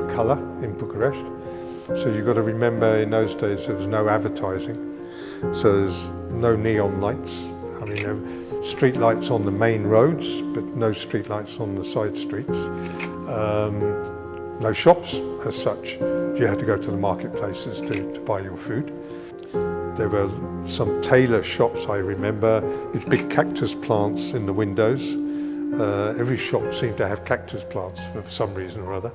little colour in Bucharest. So you've got to remember, in those days there was no advertising, so there's no neon lights. I mean, there were street lights on the main roads, but no street lights on the side streets. No shops as such. You had to go to the marketplaces to buy your food. There were some tailor shops, I remember, with big cactus plants in the windows. Every shop seemed to have cactus plants for some reason or other.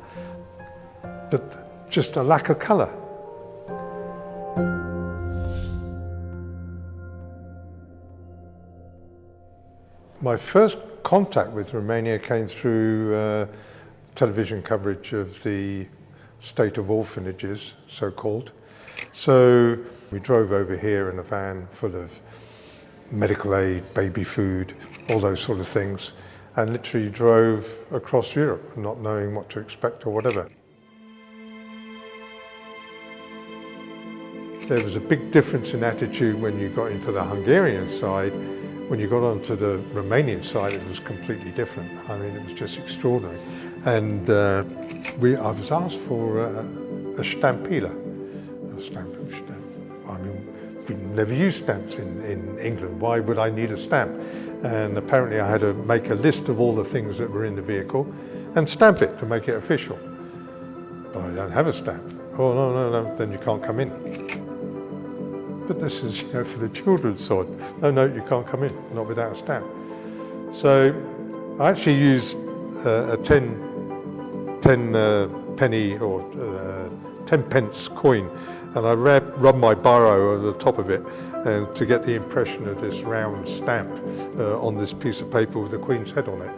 But just a lack of colour. My first contact with Romania came through television coverage of the state of orphanages, so-called. So we drove over here in a van full of medical aid, baby food, all those sort of things, and literally drove across Europe, not knowing what to expect or whatever. There was a big difference in attitude when you got into the Hungarian side. When you got onto the Romanian side, it was completely different. I mean, it was just extraordinary. And I was asked for a stampila. A stamp. I mean, we never used stamps in England. Why would I need a stamp? And apparently I had to make a list of all the things that were in the vehicle and stamp it to make it official. But I don't have a stamp. Oh, no, then you can't come in. But this is, you know, for the children's side. No, you can't come in, not without a stamp. So I actually used a 10 penny or 10 pence coin, and I rubbed my biro over the top of it and to get the impression of this round stamp on this piece of paper with the Queen's head on it.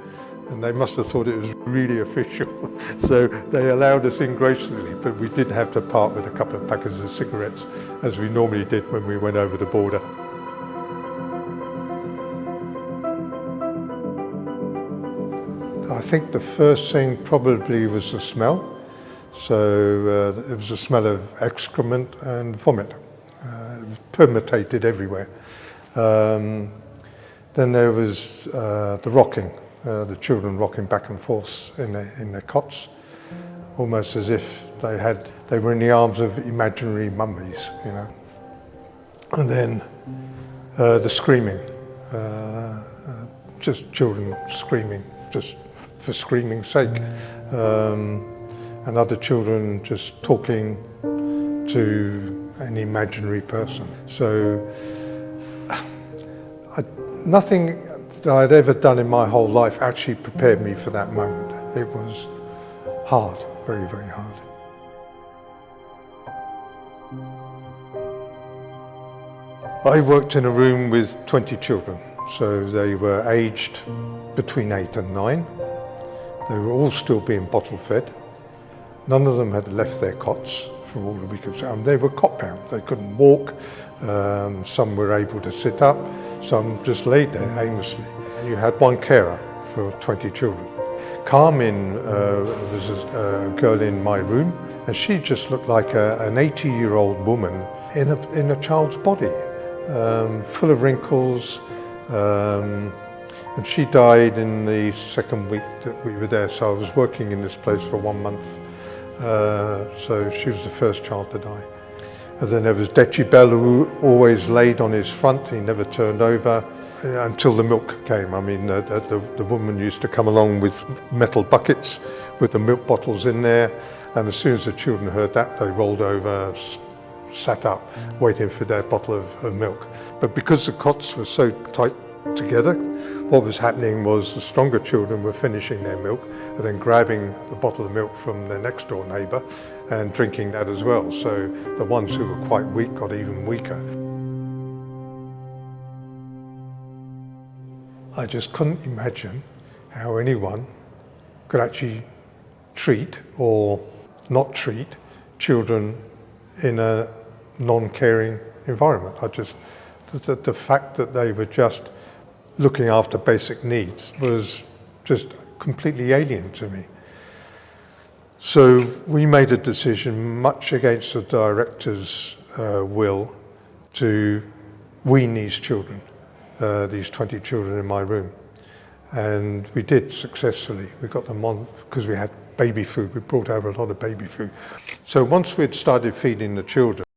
And they must have thought it was really official. So they allowed us in graciously, but we did have to part with a couple of packets of cigarettes, as we normally did when we went over the border. I think the first thing probably was the smell. So it was the smell of excrement and vomit. It was permeated everywhere. Then there was the rocking. The children rocking back and forth in their cots, almost as if they were in the arms of imaginary mummies, you know. And then the screaming, just children screaming, just for screaming's sake, and other children just talking to an imaginary person. So nothing that I'd ever done in my whole life actually prepared me for that moment. It was hard, very, very hard. I worked in a room with 20 children, so they were aged between 8 and 9. They were all still being bottle fed. None of them had left their cots for all that we could say. They were cot bound, they couldn't walk. Some were able to sit up, some just laid there aimlessly. You had one carer for 20 children. Carmen was a girl in my room, and she just looked like an 80-year-old woman in a child's body, full of wrinkles. And she died in the second week that we were there, so I was working in this place for 1 month. So she was the first child to die. And then there was Decibel, who always laid on his front, he never turned over until the milk came. I mean, the woman used to come along with metal buckets with the milk bottles in there, and as soon as the children heard that, they rolled over, sat up, waiting for their bottle of milk. But because the cots were so tight together, what was happening was the stronger children were finishing their milk and then grabbing the bottle of milk from their next door neighbour and drinking that as well. So the ones who were quite weak got even weaker. I just couldn't imagine how anyone could actually treat or not treat children in a non-caring environment. The fact that they were just looking after basic needs was just completely alien to me. So we made a decision, much against the director's will, to wean these children, these 20 children in my room. And we did successfully. We got them on, because we had baby food. We brought over a lot of baby food. So once we'd started feeding the children,